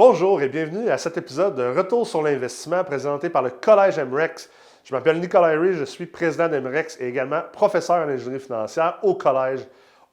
Bonjour et bienvenue à cet épisode de Retour sur l'investissement présenté par le Collège MREX. Je m'appelle Nicolas Henry, je suis président d'MREX et également professeur en ingénierie financière au Collège.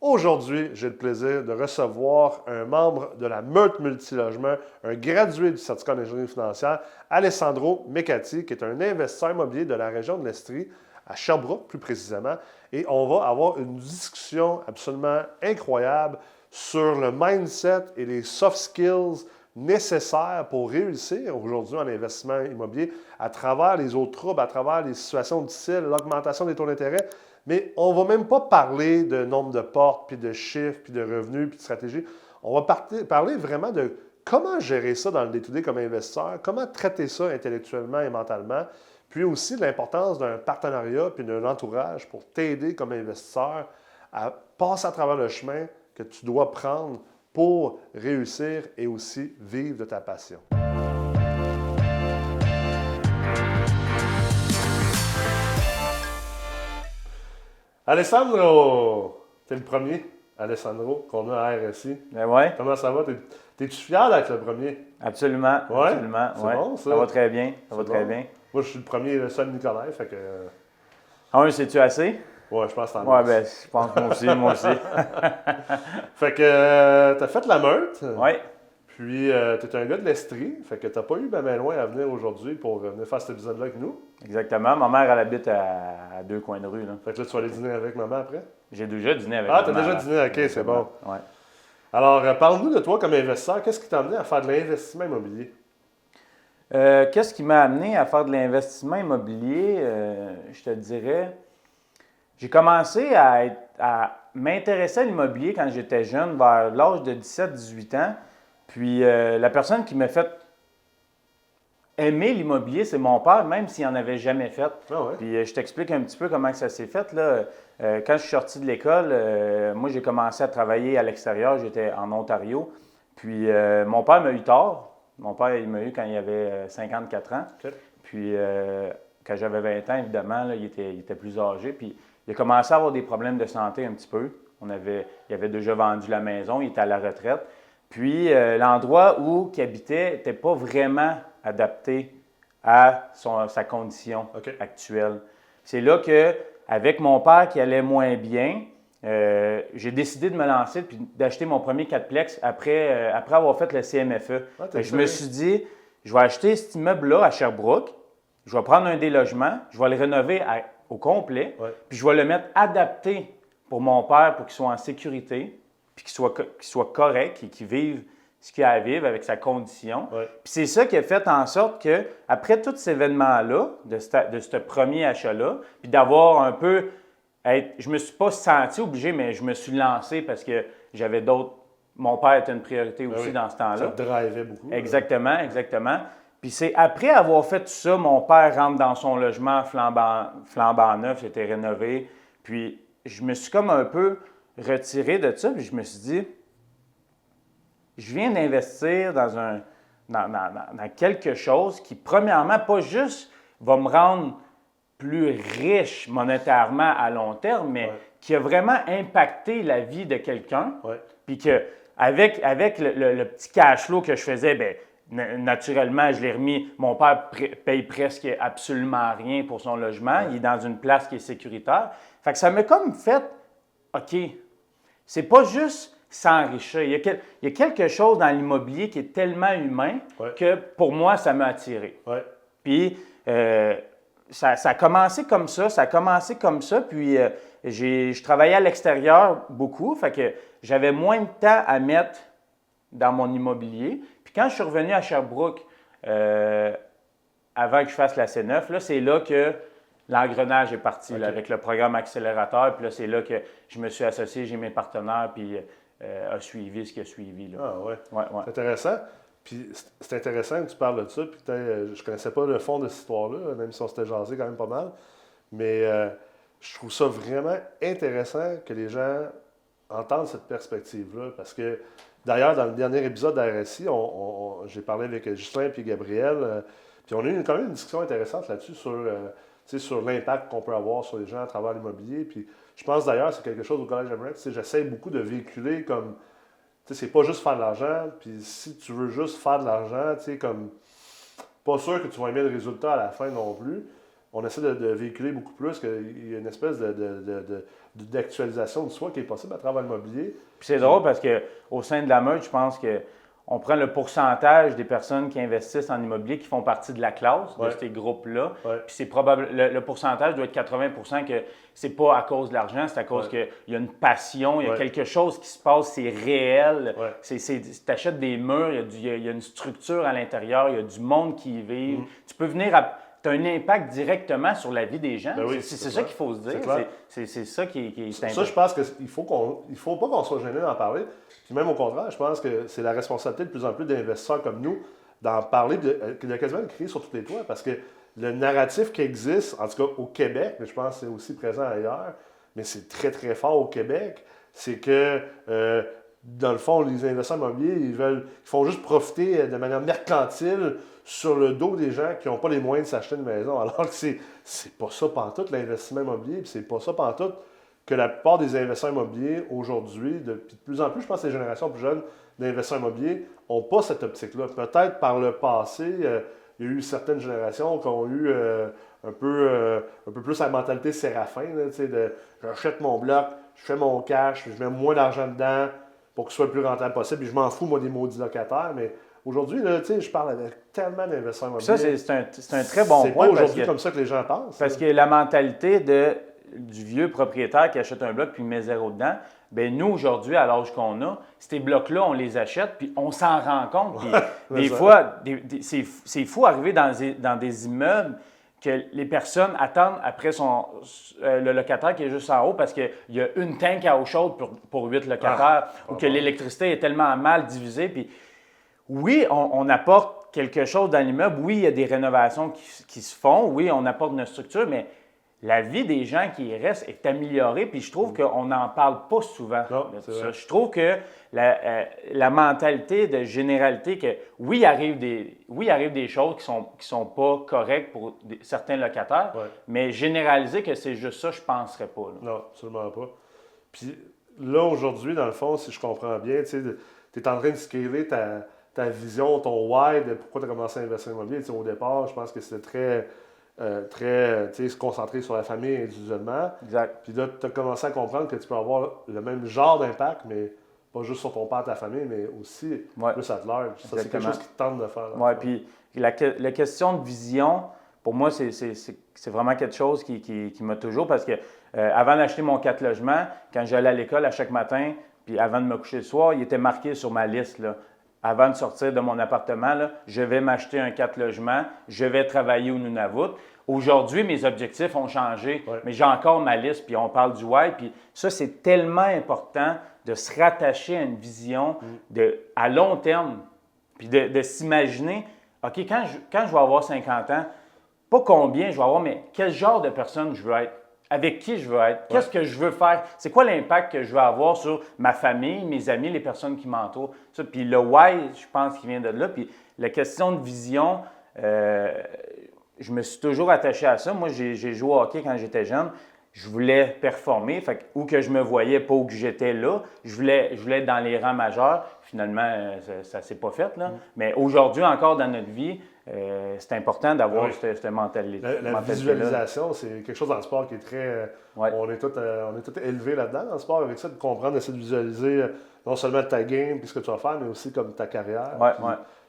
Aujourd'hui, j'ai le plaisir de recevoir un membre de la Meurthe Multilogement, un gradué du certificat en ingénierie financière, Alessandro Meccati, qui est un investisseur immobilier de la région de l'Estrie, à Sherbrooke plus précisément. Et on va avoir une discussion absolument incroyable sur le mindset et les soft skills nécessaires pour réussir aujourd'hui en investissement immobilier à travers les eaux troubles, à travers les situations difficiles, l'augmentation des taux d'intérêt. Mais on ne va même pas parler de nombre de portes, puis de chiffres, puis de revenus, puis de stratégie. On va parler vraiment de comment gérer ça dans le day-to-day comme investisseur, comment traiter ça intellectuellement et mentalement, puis aussi de l'importance d'un partenariat puis d'un entourage pour t'aider comme investisseur à passer à travers le chemin que tu dois prendre pour réussir et aussi vivre de ta passion. Alessandro, t'es le premier, Alessandro, qu'on a à RSI. Ben ouais, Comment ça va? T'es-tu fier d'être le premier? absolument. Ouais? Absolument. C'est Ouais. bon, ça? Ça va très bien. Ça va C'est très bon. bien. Moi, je suis le premier et le seul Nicolas, fait que... C'est-tu assez? Ouais, je pense que t'en Ouais, as. ben, je pense que moi aussi, moi aussi. Fait que t'as fait la Meurthe, Ouais, puis t'es un gars de l'Estrie, fait que t'as pas eu ben loin à venir aujourd'hui pour venir faire cet épisode-là avec nous. exactement. Ma mère, elle habite à deux coins de rue, là. Fait que là, tu vas aller dîner avec maman après? J'ai déjà dîné avec Ah, maman, t'as déjà là. dîné, ok, c'est bon. Ouais. Alors, parle-nous de toi comme investisseur. Qu'est-ce qui t'a amené à faire de l'investissement immobilier? Qu'est-ce qui m'a amené à faire de l'investissement immobilier? Je te dirais, j'ai commencé à m'intéresser à l'immobilier quand j'étais jeune, vers l'âge de 17-18 ans. Puis la personne qui m'a fait aimer l'immobilier, c'est mon père, même s'il n'en avait jamais fait. Ah ouais? Puis je t'explique un petit peu comment que ça s'est fait. Là. Quand je suis sorti de l'école, moi j'ai commencé à travailler à l'extérieur, j'étais en Ontario. Puis mon père m'a eu tard. Mon père, il m'a eu quand il avait 54 ans. Ok. Puis quand j'avais 20 ans, évidemment, là, il était plus âgé. Puis il a commencé à avoir des problèmes de santé un petit peu. Il avait déjà vendu la maison, il était à la retraite. Puis l'endroit où il habitait n'était pas vraiment adapté à sa condition actuelle. C'est là que, avec mon père qui allait moins bien, j'ai décidé de me lancer et d'acheter mon premier quadplex après avoir fait le CMFE. Ah, Je me suis dit, je vais acheter cet immeuble-là à Sherbrooke, je vais prendre un des logements, je vais le rénover au complet, puis je vais le mettre adapté pour mon père pour qu'il soit en sécurité, puis qu'il soit correct et qu'il vive ce qu'il a à vivre avec sa condition. Ouais. Puis c'est ça qui a fait en sorte que, après tout cet événement-là, de ce premier achat-là, puis d'avoir un peu... je me suis pas senti obligé, mais je me suis lancé parce que j'avais d'autres... Mon père était une priorité aussi dans ce temps-là. Ça te drivait beaucoup. Exactement, exactement. Puis c'est après avoir fait tout ça, mon père rentre dans son logement flambant neuf, c'était rénové. Puis je me suis comme un peu retiré de ça, puis je me suis dit, je viens d'investir dans quelque chose qui, premièrement, pas juste va me rendre plus riche monétairement à long terme, mais qui a vraiment impacté la vie de quelqu'un. Puis qu'avec le petit cash flow que je faisais, bien, naturellement, je l'ai remis. Mon père paye presque absolument rien pour son logement. Il est dans une place qui est sécuritaire. Fait que ça m'a comme fait, OK, c'est pas juste s'enrichir. Il y a quelque chose dans l'immobilier qui est tellement humain que pour moi, ça m'a attiré. Puis ça a commencé comme ça, puis je travaillais à l'extérieur beaucoup, fait que j'avais moins de temps à mettre dans mon immobilier. Puis quand je suis revenu à Sherbrooke, avant que je fasse la C9, là, c'est là que l'engrenage est parti là, avec le programme accélérateur. Puis là, c'est là que je me suis associé, j'ai mes partenaires, puis a suivi ce qui a suivi. Là. Ah ouais. Ouais. C'est intéressant. Puis c'est intéressant que tu parles de ça. Puis je connaissais pas le fond de cette histoire-là, même si on s'était jasé quand même pas mal. Mais je trouve ça vraiment intéressant que les gens entendent cette perspective-là. Parce que d'ailleurs, dans le dernier épisode d'RSI, j'ai parlé avec Justin et Gabriel. Puis on a eu quand même une discussion intéressante là-dessus sur l'impact qu'on peut avoir sur les gens à travers l'immobilier. Puis je pense d'ailleurs, c'est quelque chose au Collège MREX. J'essaie beaucoup de véhiculer comme sais, c'est pas juste faire de l'argent. Puis si tu veux juste faire de l'argent, tu sais, comme, pas sûr que tu vas aimer le résultat à la fin non plus. On essaie de véhiculer beaucoup plus qu'il y a une espèce d'actualisation de soi qui est possible à travers l'immobilier. Puis c'est drôle parce qu'au sein de la meute, je pense qu'on prend le pourcentage des personnes qui investissent en immobilier qui font partie de la classe, de ces groupes-là. Ouais. Puis c'est probable, le pourcentage doit être 80 que c'est pas à cause de l'argent, c'est à cause qu'il y a une passion, il y a quelque chose qui se passe, c'est réel. Tu achètes des murs, il y a une structure à l'intérieur, il y a du monde qui y vit. Tu peux venir tu as un impact directement sur la vie des gens. Ben oui, c'est ça qu'il faut se dire. C'est ça qui est important. Ça, je pense qu'il faut pas qu'on soit gêné d'en parler. Puis même au contraire, je pense que c'est la responsabilité de plus en plus d'investisseurs comme nous d'en parler, de quasiment le crier sur tous les toits. Parce que le narratif qui existe, en tout cas au Québec, mais je pense que c'est aussi présent ailleurs, mais c'est très, très fort au Québec, c'est que, dans le fond, les investisseurs immobiliers, ils font juste profiter de manière mercantile sur le dos des gens qui n'ont pas les moyens de s'acheter une maison. Alors que c'est pas ça pantoute, l'investissement immobilier, puis c'est pas ça pantoute que la plupart des investisseurs immobiliers aujourd'hui, de plus en plus, je pense que les générations plus jeunes d'investisseurs immobiliers n'ont pas cette optique-là. Peut-être par le passé, il y a eu certaines générations qui ont eu un peu plus la mentalité séraphin, là, j'achète mon bloc, je fais mon cash, je mets moins d'argent dedans pour que ce soit le plus rentable possible, puis je m'en fous, moi, des maudits locataires, mais aujourd'hui, là, je parle avec tellement d'investisseurs immobiliers. Ça, c'est un très bon point. C'est pas aujourd'hui comme ça que les gens pensent. Parce que la mentalité du vieux propriétaire qui achète un bloc puis met zéro dedans, bien nous, aujourd'hui, à l'âge qu'on a, ces blocs-là, on les achète puis on s'en rend compte. Puis des fois, c'est fou arriver dans des immeubles que les personnes attendent après le locataire qui est juste en haut parce qu'il y a une tank à eau chaude pour 8 locataires ou que l'électricité est tellement mal divisée. Puis oui, on apporte quelque chose dans l'immeuble. Oui, il y a des rénovations qui se font. Oui, on apporte une structure, mais la vie des gens qui y restent est améliorée. Puis je trouve qu'on n'en parle pas souvent de ça. Je trouve que la mentalité de généralité, que oui, il arrive des choses qui sont pas correctes pour certains locataires, mais généraliser que c'est juste ça, je ne penserais pas. Là. Non, absolument pas. Puis là, aujourd'hui, dans le fond, si je comprends bien, tu es en train de scaler ta vision, ton why de pourquoi tu as commencé à investir en immobilier. Au départ, je pense que c'était très se concentrer sur la famille individuellement. Exact. Puis là, tu as commencé à comprendre que tu peux avoir le même genre d'impact, mais pas juste sur ton père, ta famille, mais aussi plus à large. Ça, c'est quelque chose qui te tente de faire. Oui, puis la question de vision, pour moi, c'est vraiment quelque chose qui m'a toujours, parce que avant d'acheter mon 4 logements, quand j'allais à l'école à chaque matin, puis avant de me coucher le soir, il était marqué sur ma liste, là. Avant de sortir de mon appartement, là, je vais m'acheter un 4 logements, je vais travailler au Nunavut. Aujourd'hui, mes objectifs ont changé, mais j'ai encore ma liste, puis on parle du why. Puis ça, c'est tellement important de se rattacher à une vision à long terme, puis de s'imaginer, OK, quand je vais avoir 50 ans, pas combien je vais avoir, mais quel genre de personne je veux être. Avec qui je veux être, qu'est-ce que je veux faire, c'est quoi l'impact que je veux avoir sur ma famille, mes amis, les personnes qui m'entourent. Ça, puis le why, je pense qu'il vient de là. Puis la question de vision, je me suis toujours attaché à ça. Moi, j'ai joué au hockey quand j'étais jeune. Je voulais performer, où que je me voyais, pas où que j'étais là. Je voulais être dans les rangs majeurs. Finalement, ça ne s'est pas fait. Là. Mais aujourd'hui, encore dans notre vie, c'est important d'avoir cette mentalité. La visualisation, c'est quelque chose dans le sport qui est très... On est tous élevés là-dedans dans le sport, avec ça, de comprendre, d'essayer de visualiser non seulement ta game et ce que tu vas faire, mais aussi comme ta carrière.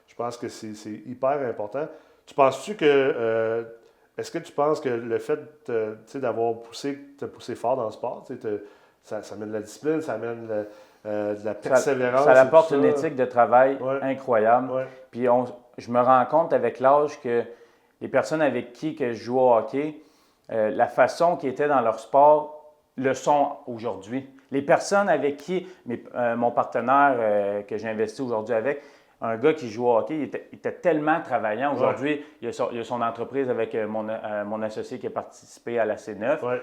Je pense que c'est hyper important. Tu penses-tu que... est-ce que tu penses que le fait d'avoir te poussé fort dans le sport, ça amène de la discipline, ça amène de la persévérance? Ça apporte une éthique de travail incroyable. Puis je me rends compte avec l'âge que les personnes avec qui que je joue au hockey, la façon qu'ils étaient dans leur sport le sont aujourd'hui. Les personnes avec qui, mon partenaire que j'ai investi aujourd'hui avec, un gars qui joue au hockey, il était tellement travaillant. Aujourd'hui, il a son entreprise avec mon associé qui a participé à la C9.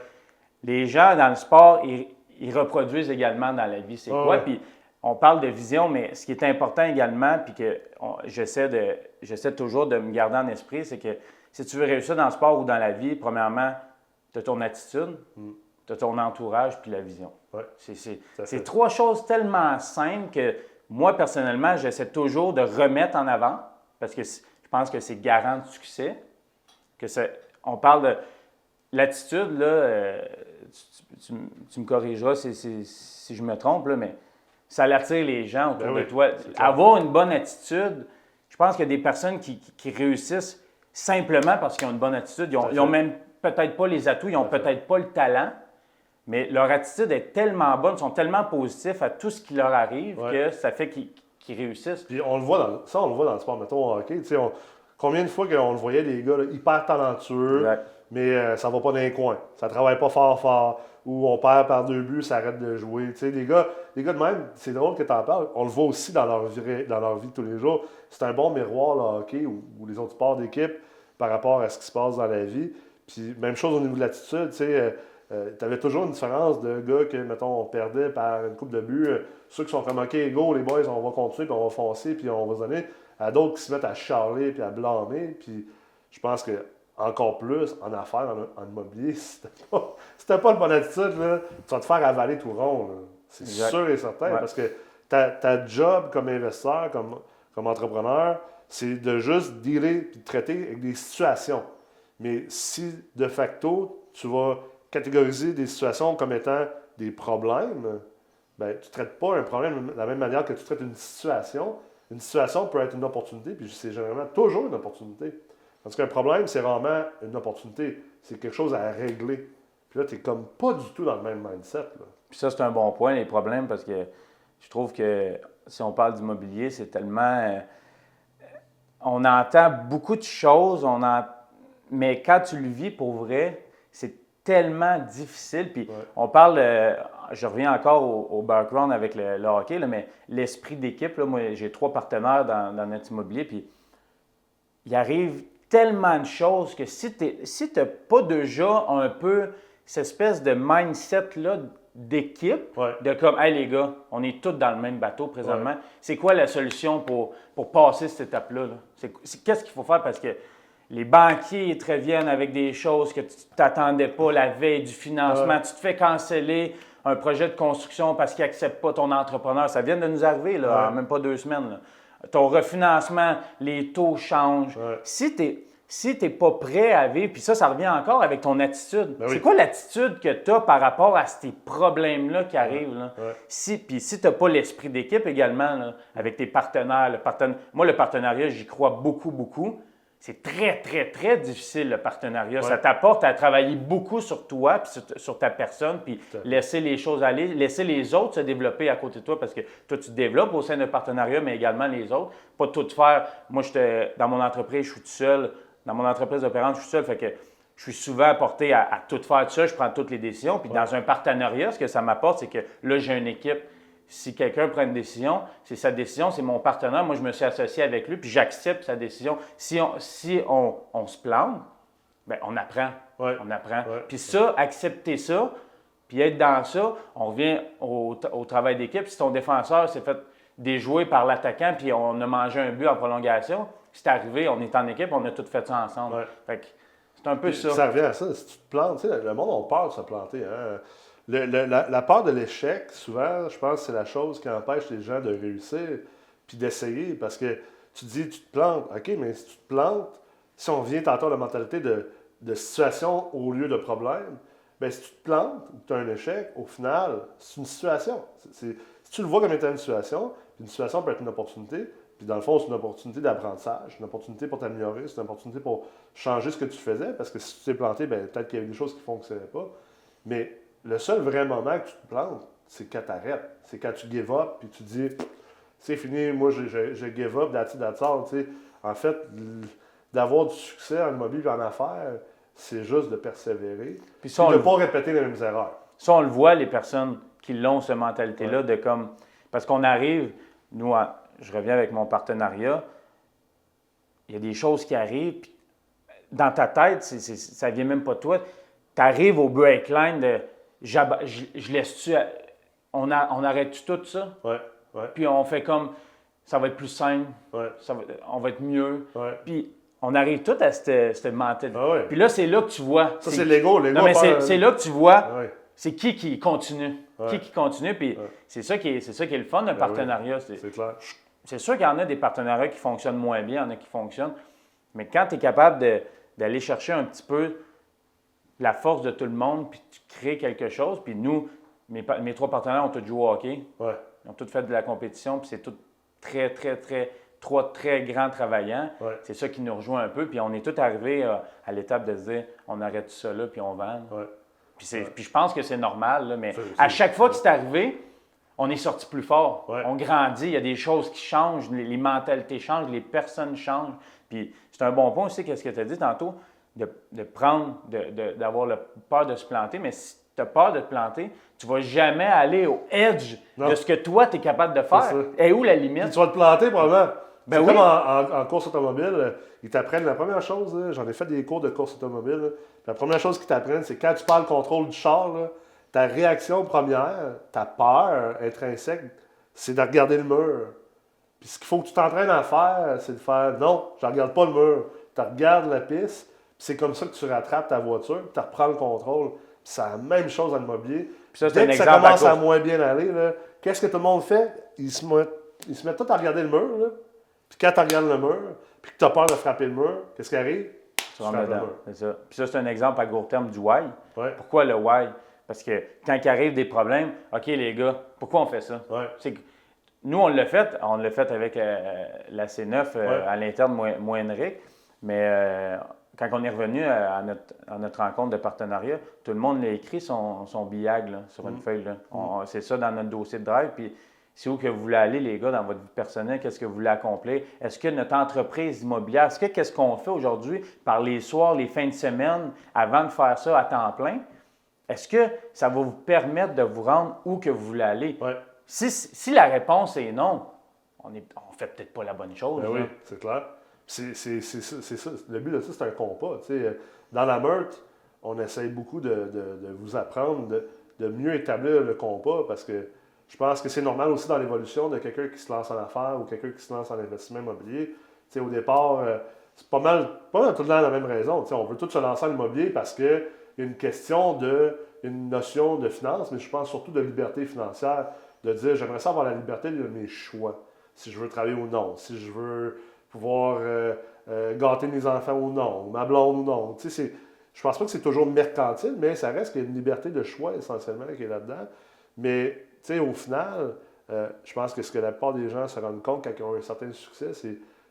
Les gens dans le sport, ils reproduisent également dans la vie. C'est quoi? Puis on parle de vision, mais ce qui est important également, puis que j'essaie toujours de me garder en esprit, c'est que si tu veux réussir dans le sport ou dans la vie, premièrement, tu as ton attitude, tu as ton entourage, puis la vision. C'est trois choses tellement simples que moi, personnellement, j'essaie toujours de remettre en avant parce que je pense que c'est garant de succès. On parle de l'attitude, là, tu me corrigeras si je me trompe, là, mais ça attire les gens autour de toi. Avoir une bonne attitude, je pense qu'il y a des personnes qui réussissent simplement parce qu'ils ont une bonne attitude. Ils n'ont même peut-être pas les atouts, ils n'ont peut-être pas le talent, mais leur attitude est tellement bonne, ils sont tellement positifs à tout ce qui leur arrive que ça fait qu'ils réussissent. Puis on le voit dans le sport, mettons au hockey. Combien de fois qu'on le voyait, des gars là, hyper talentueux, mais ça va pas dans les coins. Ça travaille pas fort, ou on perd par 2 buts, ça arrête de jouer. Les gars de même, c'est drôle que tu en parles, on le voit aussi dans leur vie de tous les jours. C'est un bon miroir, le hockey ou les autres sports d'équipe par rapport à ce qui se passe dans la vie. Puis même chose au niveau de l'attitude, tu avais toujours une différence de gars que, mettons, on perdait par une coupe de buts. Ceux qui sont comme, OK, go, les boys, on va continuer, puis on va foncer, puis on va se donner. À d'autres qui se mettent à charler, puis à blâmer. Puis je pense que encore plus en affaires, en immobilier, si t'as pas une bonne attitude, là, tu vas te faire avaler tout rond. Là. C'est sûr et certain, parce que ta job comme investisseur, comme entrepreneur, c'est de juste dealer puis de traiter avec des situations. Mais si, de facto, tu vas catégoriser des situations comme étant des problèmes, ben, tu ne traites pas un problème de la même manière que tu traites une situation. Une situation peut être une opportunité, puis c'est généralement toujours une opportunité. Parce qu'un problème, c'est rarement une opportunité. C'est quelque chose à régler. Puis là, tu n'es comme pas du tout dans le même mindset. Là. Puis ça, c'est un bon point, les problèmes, parce que je trouve que si on parle d'immobilier, c'est tellement... on entend beaucoup de choses, mais quand tu le vis pour vrai, c'est tellement difficile. Puis on parle, je reviens encore au background avec le hockey, là, mais l'esprit d'équipe, là, moi j'ai 3 partenaires dans notre immobilier, puis il arrive tellement de choses que si tu n'as pas déjà un peu cette espèce de mindset-là d'équipe, de comme, hey les gars, on est tous dans le même bateau présentement, c'est quoi la solution pour passer cette étape-là? Là? Qu'est-ce qu'il faut faire? Parce que les banquiers te reviennent avec des choses que tu ne t'attendais pas la veille du financement. Tu te fais canceller un projet de construction parce qu'ils n'acceptent pas ton entrepreneur. Ça vient de nous arriver là, en même pas 2 semaines. Là. Ton refinancement, les taux changent. Si tu n'es pas prêt à vivre, puis ça revient encore avec ton attitude. C'est quoi l'attitude que tu as par rapport à ces problèmes-là qui arrivent? Là? Puis si tu n'as pas l'esprit d'équipe également, là, avec tes partenaires, moi, le partenariat, j'y crois beaucoup, beaucoup. C'est très, très, très difficile, le partenariat. Ça t'apporte à travailler beaucoup sur toi, puis sur ta personne, puis laisser les choses aller, laisser les autres se développer à côté de toi, parce que toi, tu te développes au sein d'un partenariat, mais également les autres. Pas tout faire. Moi, dans mon entreprise, je suis tout seul. Dans mon entreprise opérante, je suis seul, fait que je suis souvent porté à tout faire tout seul. Je prends toutes les décisions. Puis dans un partenariat, ce que ça m'apporte, c'est que là, j'ai une équipe. Si quelqu'un prend une décision, c'est sa décision, c'est mon partenaire. Moi, je me suis associé avec lui, puis j'accepte sa décision. Si on se plante, bien, on apprend. On apprend. Puis ça, accepter ça, puis être dans ça, on revient au travail d'équipe. Si ton défenseur s'est fait déjouer par l'attaquant, puis on a mangé un but en prolongation, c'est arrivé, on est en équipe, on a tout fait ça ensemble. Fait que c'est un peu ça. Ça revient à ça. Si tu te plantes, tu sais, le monde a peur de se planter. Hein? La peur de l'échec, souvent, je pense que c'est la chose qui empêche les gens de réussir puis d'essayer. Parce que tu dis, tu te plantes. OK, mais si tu te plantes, si on vient tantôt à la mentalité de situation au lieu de problème, bien, si tu te plantes ou que tu as un échec, au final, c'est une situation. Si tu le vois comme étant une situation, puis une situation peut être une opportunité, puis dans le fond, c'est une opportunité d'apprentissage, une opportunité pour t'améliorer, c'est une opportunité pour changer ce que tu faisais, parce que si tu t'es planté, bien, peut-être qu'il y avait des choses qui ne fonctionnaient pas. Mais le seul vrai moment que tu te plantes, c'est quand tu arrêtes. C'est quand tu give up, puis tu dis, c'est fini, moi, je give up, that's all. En fait, d'avoir du succès en immobilier et en affaires, c'est juste de persévérer, puis de ne pas répéter les mêmes erreurs. Ça, on le voit, les personnes qui l'ont, cette mentalité-là, de comme... Parce qu'on arrive, nous, je reviens avec mon partenariat, il y a des choses qui arrivent, puis dans ta tête, ça ne vient même pas de toi. Tu arrives au break line de je laisse-tu. On arrête-tu tout ça? Puis on fait comme ça va être plus simple, on va être mieux. Puis on arrive tout à cette mentalité. Puis là, c'est là que tu vois. Ça, c'est l'ego. Non, mais c'est là que tu vois. c'est qui continue. Qui continue, puis c'est ça qui est le fun d'un partenariat. Oui, c'est clair. C'est sûr qu'il y en a des partenariats qui fonctionnent moins bien, il y en a qui fonctionnent, mais quand tu es capable d'aller chercher un petit peu la force de tout le monde, puis tu crées quelque chose, puis nous, mes 3 partenaires ont tous joué au hockey, ils ont tous fait de la compétition, puis c'est tout très, très, très, 3 très grands travaillants. C'est ça qui nous rejoint un peu, puis on est tous arrivés à l'étape de se dire, on arrête tout ça là, puis on vend. Puis je pense que c'est normal, là, mais à chaque fois que c'est arrivé, on est sorti plus fort. On grandit, il y a des choses qui changent, les mentalités changent, les personnes changent. Puis c'est un bon point aussi, qu'est-ce que tu as dit tantôt, d'avoir peur de se planter, mais si tu as peur de te planter, tu ne vas jamais aller au edge de ce que toi, tu es capable de faire. Et où la limite? Puis tu vas te planter probablement. Ben c'est comme en course automobile, ils t'apprennent la première chose, là, j'en ai fait des cours de course automobile, là, la première chose qu'ils t'apprennent, c'est quand tu perds le contrôle du char, là, ta réaction première, ta peur intrinsèque, c'est de regarder le mur. Puis ce qu'il faut que tu t'entraînes à faire, c'est de faire non, je ne regarde pas le mur. Tu regardes la piste, puis c'est comme ça que tu rattrapes ta voiture, puis tu reprends le contrôle. Puis c'est la même chose en immobilier. Puis ça, dès que ça commence à moins bien aller, là, qu'est-ce que tout le monde fait? Ils se mettent tous à regarder le mur. Là. Puis quand tu regardes le mur, puis que tu as peur de frapper le mur, qu'est-ce qui arrive? Tu rentres dedans. C'est ça. Puis ça, c'est un exemple à court terme du why. Ouais. Pourquoi le why? Parce que quand il arrive des problèmes, OK, les gars, pourquoi on fait ça? C'est que nous, on l'a fait avec la C9 à l'interne, moi Henrik, mais quand on est revenu à notre rencontre de partenariat, tout le monde l'a écrit son BIAG là, sur une feuille. Là. C'est ça dans notre dossier de drive. Puis c'est où que vous voulez aller, les gars, dans votre vie personnelle? Qu'est-ce que vous voulez accomplir? Est-ce que notre entreprise immobilière, qu'est-ce qu'on fait aujourd'hui par les soirs, les fins de semaine, avant de faire ça à temps plein? Est-ce que ça va vous permettre de vous rendre où que vous voulez aller? Si la réponse est non, on ne fait peut-être pas la bonne chose. Oui, c'est clair. C'est ça. Le but de ça, c'est un compas. Dans la meute, on essaye beaucoup de vous apprendre de mieux établir le compas parce que je pense que c'est normal aussi dans l'évolution de quelqu'un qui se lance en affaires ou quelqu'un qui se lance en investissement immobilier. Au départ, c'est pas mal tout le temps la même raison. On veut tous se lancer en immobilier parce qu'il y a une question une notion de finance, mais je pense surtout de liberté financière, de dire j'aimerais ça avoir la liberté de mes choix, si je veux travailler ou non, si je veux pouvoir gâter mes enfants ou non, ma blonde ou non. Je pense pas que c'est toujours mercantile, mais ça reste qu'il y a une liberté de choix essentiellement qui est là-dedans. Mais au final, je pense que ce que la plupart des gens se rendent compte quand ils ont un certain succès,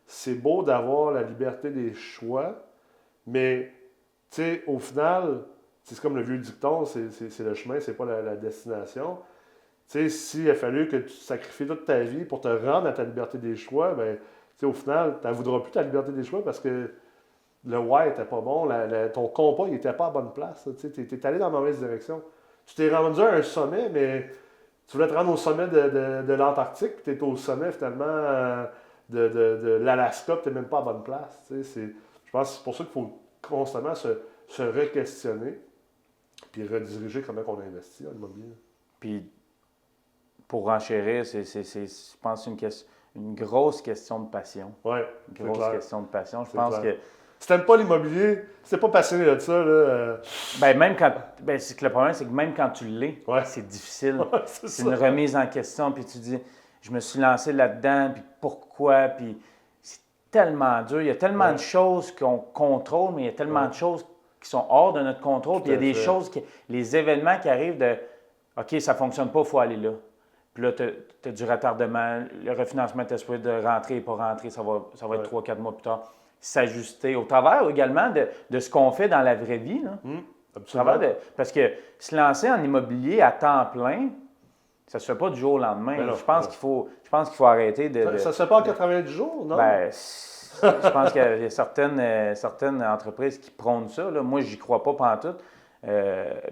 c'est beau d'avoir la liberté des choix, mais au final, c'est comme le vieux dicton, c'est le chemin, c'est pas la destination. S'il a fallu que tu sacrifies toute ta vie pour te rendre à ta liberté des choix, ben, au final, tu n'en voudras plus ta liberté des choix parce que le why n'était pas bon, ton compas n'était pas à bonne place. Tu es allé dans la mauvaise direction. Tu t'es rendu à un sommet, mais tu voulais te rendre au sommet de l'Antarctique, puis tu es au sommet finalement de l'Alaska, puis tu n'es même pas à bonne place. Je pense que c'est pour ça qu'il faut constamment se re-questionner puis rediriger comment on investit en immobilier. Puis, pour renchérir, je pense, une grosse question de passion. Oui, une grosse question de passion. Je pense que... Si tu n'aimes pas l'immobilier, si tu n'es pas passionné de ça, là... c'est que le problème, c'est que même quand tu l'es, c'est difficile. C'est une remise en question, puis tu dis, je me suis lancé là-dedans, puis pourquoi, puis c'est tellement dur. Il y a tellement de choses qu'on contrôle, mais il y a tellement de choses qui sont hors de notre contrôle. Puis il y a des choses, les événements qui arrivent de OK, ça ne fonctionne pas, il faut aller là. Puis là, tu as du retardement, le refinancement est supposé de rentrer et pas rentrer, ça va être 3-4 mois plus tard. S'ajuster au travers également de ce qu'on fait dans la vraie vie. Là. Parce que se lancer en immobilier à temps plein, ça ne se fait pas du jour au lendemain. Je pense qu'il faut arrêter de... Ça ne se fait pas en 90 jours, non? Je pense qu'il y a certaines entreprises qui prônent ça. Là. Moi, j'y crois pas pantoute.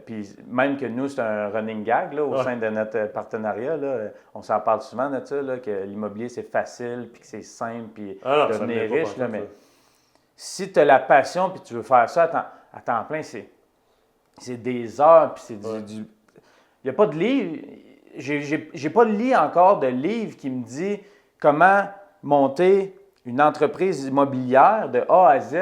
Puis même que nous, c'est un running gag là, au sein de notre partenariat. Là, on s'en parle souvent de ça, là, que l'immobilier, c'est facile, puis que c'est simple, puis devenir riche. Là, mais si tu as la passion, puis tu veux faire ça à temps plein, c'est des heures, puis c'est du... Il n'y a pas de livre... J'ai pas lu encore de livre qui me dit comment monter une entreprise immobilière de A à Z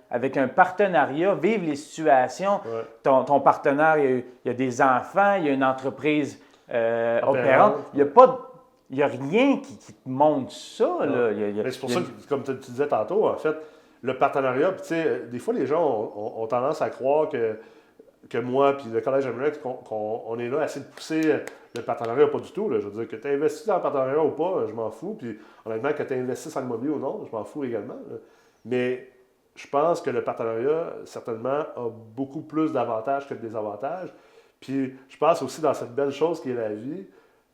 avec un partenariat, vivre les situations. Ouais. Ton partenaire, il y a des enfants, il y a une entreprise opérante. Il n'y a rien qui te montre ça. Là. Mais c'est pour ça que, comme tu disais tantôt, en fait, le partenariat, puis tu sais, des fois, les gens ont tendance à croire que moi puis le Collège MREX, qu'on est là à essayer de pousser le partenariat, pas du tout. Là. Je veux dire, que tu investis dans le partenariat ou pas, je m'en fous. Puis honnêtement, que tu investisses en immobilier ou non, je m'en fous également. Là. Mais je pense que le partenariat, certainement, a beaucoup plus d'avantages que de désavantages. Puis je pense aussi dans cette belle chose qui est la vie,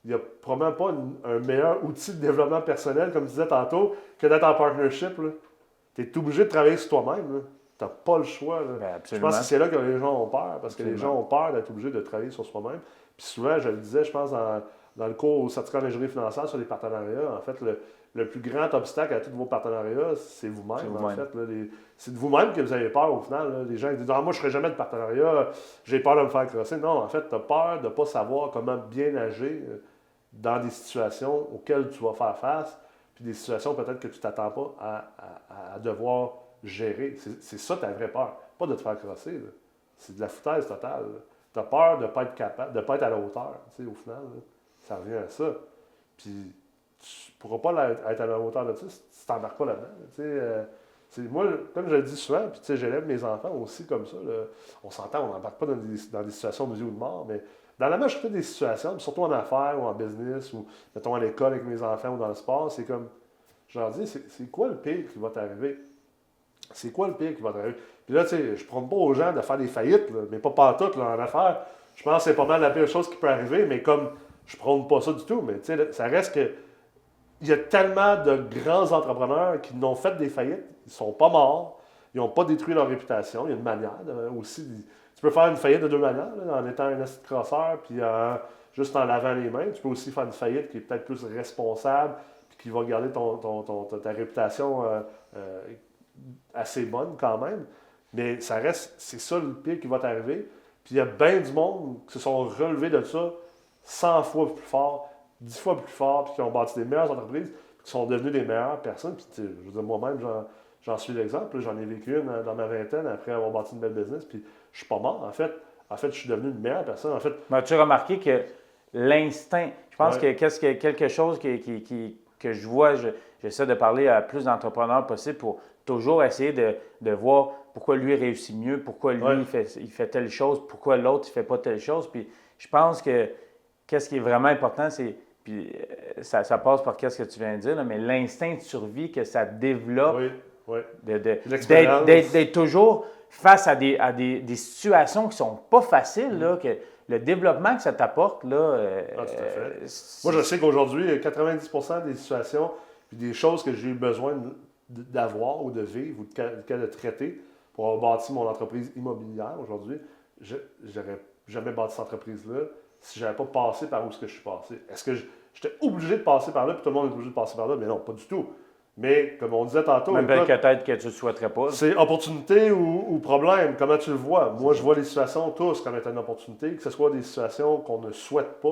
il n'y a probablement pas un meilleur outil de développement personnel, comme tu disais tantôt, que d'être en partnership. Tu es obligé de travailler sur toi-même. Tu n'as pas le choix. Là. Je pense que c'est là que les gens ont peur, parce que les gens ont peur d'être obligés de travailler sur soi-même. Puis souvent, je le disais, je pense, dans le cours au certificat d'ingénierie financière sur les partenariats, en fait, le plus grand obstacle à tous vos partenariats, c'est vous-même. En fait, là, c'est de vous-même que vous avez peur au final. Là. Les gens disent moi, je ne ferai jamais de partenariat, j'ai peur de me faire crosser. Non, en fait, tu as peur de ne pas savoir comment bien agir dans des situations auxquelles tu vas faire face, puis des situations peut-être que tu ne t'attends pas à devoir gérer. C'est ça ta vraie peur. Pas de te faire crosser. Là. C'est de la foutaise totale. Tu as peur de ne pas être capable, de ne pas être à la hauteur. Au final, là. Ça revient à ça. Puis tu ne pourras pas être à la hauteur de ça si tu ne t'embarques pas là-dedans. Moi, comme je le dis souvent, puis j'élève mes enfants aussi comme ça. Là. On s'entend, on n'embarque pas dans des situations de vie ou de mort, mais dans la majorité des situations, surtout en affaires ou en business, ou mettons à l'école avec mes enfants ou dans le sport, c'est comme, je leur dis, c'est quoi le pire qui va t'arriver? C'est quoi le pire qui va t'arriver? Puis là, tu sais, je ne prône pas aux gens de faire des faillites, là, mais pas partout là, en affaires. Je pense que c'est pas mal la pire chose qui peut arriver, mais comme je ne prône pas ça du tout, mais tu sais, ça reste que il y a tellement de grands entrepreneurs qui n'ont fait des faillites, ils ne sont pas morts, ils n'ont pas détruit leur réputation. Il y a une manière aussi. Tu peux faire une faillite de deux manières, là, en étant un acide crosseur, puis juste en lavant les mains. Tu peux aussi faire une faillite qui est peut-être plus responsable, puis qui va garder ta réputation assez bonne quand même. Mais ça reste, c'est ça le pire qui va t'arriver. Puis il y a bien du monde qui se sont relevés de ça 100 fois plus fort, 10 fois plus fort, puis qui ont bâti des meilleures entreprises, puis qui sont devenus des meilleures personnes. Puis je veux dire, moi-même, j'en suis l'exemple. J'en ai vécu une dans ma vingtaine après avoir bâti une belle business, puis je suis pas mort. En fait, je suis devenu une meilleure personne. En fait, mais as-tu remarqué que l'instinct, je pense que quelque chose que je vois, j'essaie de parler à plus d'entrepreneurs possible pour toujours essayer de voir pourquoi lui réussit mieux, pourquoi lui il fait telle chose, pourquoi l'autre il fait pas telle chose. Puis je pense que qu'est-ce qui est vraiment important, c'est, puis ça passe par qu'est-ce que tu viens de dire, là, mais l'instinct de survie que ça développe, d'être toujours face à des situations qui ne sont pas faciles, là, que le développement que ça t'apporte, là... tout à fait. Moi, je sais qu'aujourd'hui, 90% des situations et des choses que j'ai eu besoin d'avoir ou de vivre ou de traiter pour avoir bâti mon entreprise immobilière aujourd'hui, je n'aurais jamais bâti cette entreprise-là si je n'avais pas passé par où je suis passé. Est-ce que j'étais obligé de passer par là, puis tout le monde est obligé de passer par là? Mais non, pas du tout. Mais, comme on disait tantôt... Même peut-être que tu ne le souhaiterais pas. C'est opportunité ou problème. Comment tu le vois? Moi, je vois les situations tous comme étant une opportunité, que ce soit des situations qu'on ne souhaite pas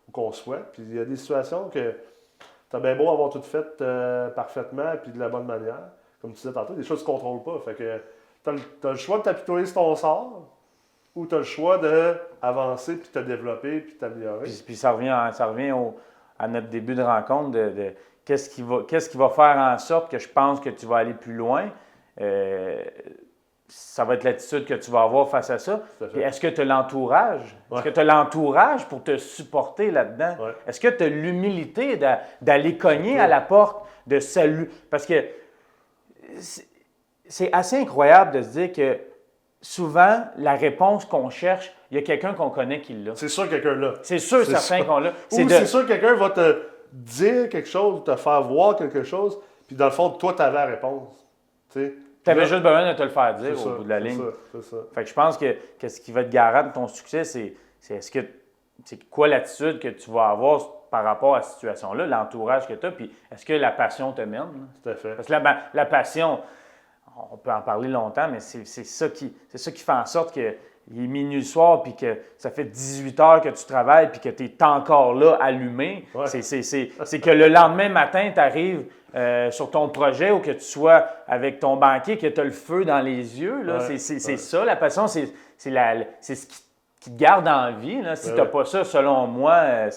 ou qu'on souhaite. Puis il y a des situations que tu as bien beau avoir tout fait parfaitement puis de la bonne manière. Comme tu disais tantôt, des choses que tu ne contrôles pas. Fait que tu as le choix de t'apitoyer sur ton sort ou tu as le choix d'avancer puis de te développer puis de t'améliorer. Puis ça revient à notre début de rencontre de qu'est-ce qui va faire en sorte que je pense que tu vas aller plus loin? Ça va être l'attitude que tu vas avoir face à ça. Puis est-ce que tu as l'entourage? Ouais. Est-ce que tu as l'entourage pour te supporter là-dedans? Ouais. Est-ce que tu as l'humilité d'aller cogner à la porte, de saluer? Parce que c'est assez incroyable de se dire que souvent, la réponse qu'on cherche, il y a quelqu'un qu'on connaît qui l'a. C'est sûr quelqu'un l'a. C'est sûr certain qu'on l'a. C'est sûr quelqu'un va te dire quelque chose, te faire voir quelque chose, puis dans le fond, toi, tu avais la réponse. Tu avais juste besoin de te le faire dire au bout de la ligne. C'est ça. Fait que je pense que ce qui va te garantir ton succès, c'est quoi l'attitude que tu vas avoir par rapport à cette situation-là, l'entourage que tu as, puis est-ce que la passion te mène? Tout à fait. Parce que la passion, on peut en parler longtemps, mais c'est ça qui fait en sorte que il est minuit le soir, puis que ça fait 18 heures que tu travailles, puis que tu es encore là allumé, Ouais. c'est que le lendemain matin, tu arrives sur ton projet ou que tu sois avec ton banquier, que tu as le feu dans les yeux. Là. Ouais. C'est ça, la passion, c'est ce qui te garde en vie. Là. Si tu n'as pas ça, selon moi,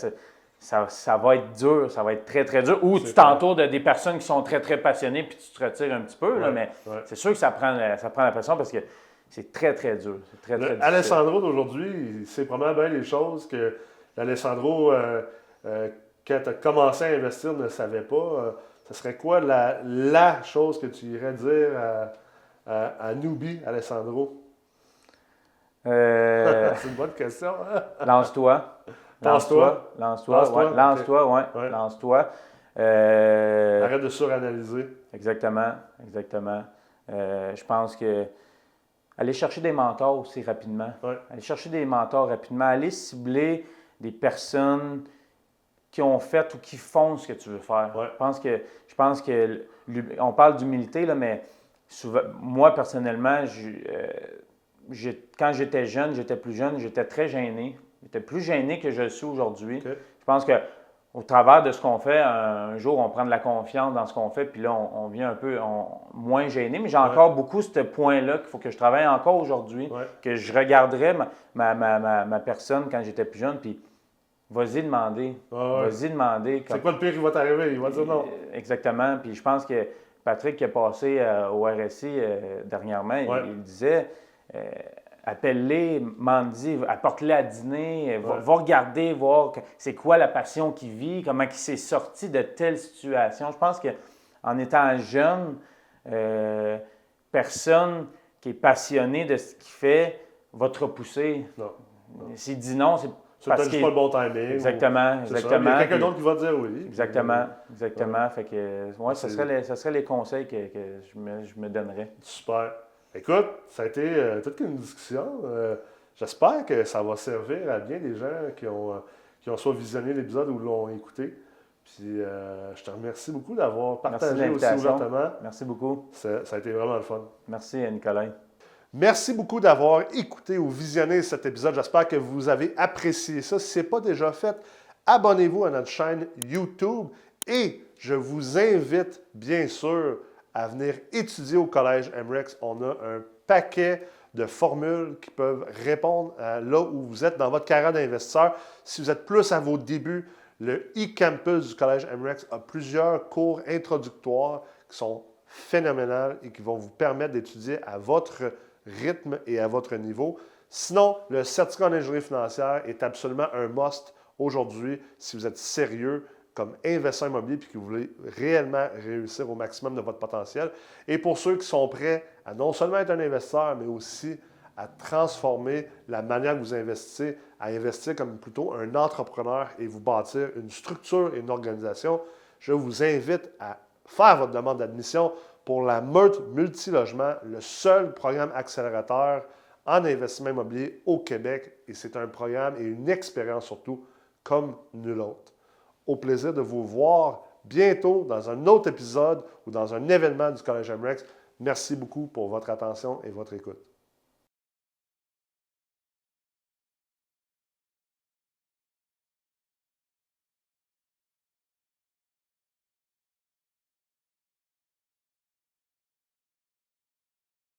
ça va être dur, ça va être très, très dur. Ou tu t'entoures de des personnes qui sont très, très passionnées, puis tu te retires un petit peu, là, mais c'est sûr que ça prend la passion parce que c'est très, très dur. C'est très, très difficile. Alessandro d'aujourd'hui, il sait probablement bien les choses que l'Alessandro, quand tu as commencé à investir, ne savait pas. Ce serait quoi la chose que tu irais dire à newbie Alessandro? C'est une bonne question. Hein? Lance-toi. Lance-toi. Lance-toi. Arrête de suranalyser. Exactement. Je pense que aller chercher des mentors aussi rapidement. Ouais. Aller chercher des mentors rapidement. Aller cibler des personnes qui ont fait ou qui font ce que tu veux faire. Ouais. Je pense que on parle d'humilité, là, mais souvent, moi, personnellement, quand j'étais jeune, j'étais plus jeune, j'étais très gêné. J'étais plus gêné que je le suis aujourd'hui. Okay. Je pense qu'au travers de ce qu'on fait, un jour, on prend de la confiance dans ce qu'on fait, puis là, on vient un peu moins gêné. Mais j'ai encore beaucoup ce point-là qu'il faut que je travaille encore aujourd'hui, que je regarderais ma personne quand j'étais plus jeune, puis vas-y demander. Vas-y demander. C'est quoi le pire qui va t'arriver? Il va dire non. Exactement. Puis je pense que Patrick qui est passé au RSI dernièrement, il disait appelle-les, m'en-dit, apporte-les à dîner, va regarder, voir c'est quoi la passion qu'il vit, comment il s'est sorti de telle situation. Je pense qu'en étant jeune, personne qui est passionné de ce qu'il fait va te repousser. Non. S'il dit non, c'est parce qu'il pas le bon timing. Exactement. Il y a quelqu'un d'autre qui va dire oui. Exactement. Fait que, ce serait les conseils que je me donnerais. Super. Écoute, ça a été toute une discussion. J'espère que ça va servir à bien des gens qui ont soit visionné l'épisode ou l'ont écouté. Puis je te remercie beaucoup d'avoir partagé aussi ouvertement. Merci beaucoup. Ça a été vraiment le fun. Merci, Nicolas. Merci beaucoup d'avoir écouté ou visionné cet épisode. J'espère que vous avez apprécié ça. Si ce n'est pas déjà fait, abonnez-vous à notre chaîne YouTube et je vous invite bien sûr à venir étudier au Collège MREX. On a un paquet de formules qui peuvent répondre à là où vous êtes dans votre carrière d'investisseur. Si vous êtes plus à vos débuts, le e-campus du Collège MREX a plusieurs cours introductoires qui sont phénoménales et qui vont vous permettre d'étudier à votre rythme et à votre niveau. Sinon, le certificat en ingénierie financière est absolument un must aujourd'hui si vous êtes sérieux comme investisseur immobilier et que vous voulez réellement réussir au maximum de votre potentiel. Et pour ceux qui sont prêts à non seulement être un investisseur, mais aussi à transformer la manière que vous investissez, à investir comme plutôt un entrepreneur et vous bâtir une structure et une organisation, je vous invite à faire votre demande d'admission pour la Meurthe Multilogement, le seul programme accélérateur en investissement immobilier au Québec. Et c'est un programme et une expérience surtout comme nul autre. Au plaisir de vous voir bientôt dans un autre épisode ou dans un événement du Collège MREX. Merci beaucoup pour votre attention et votre écoute.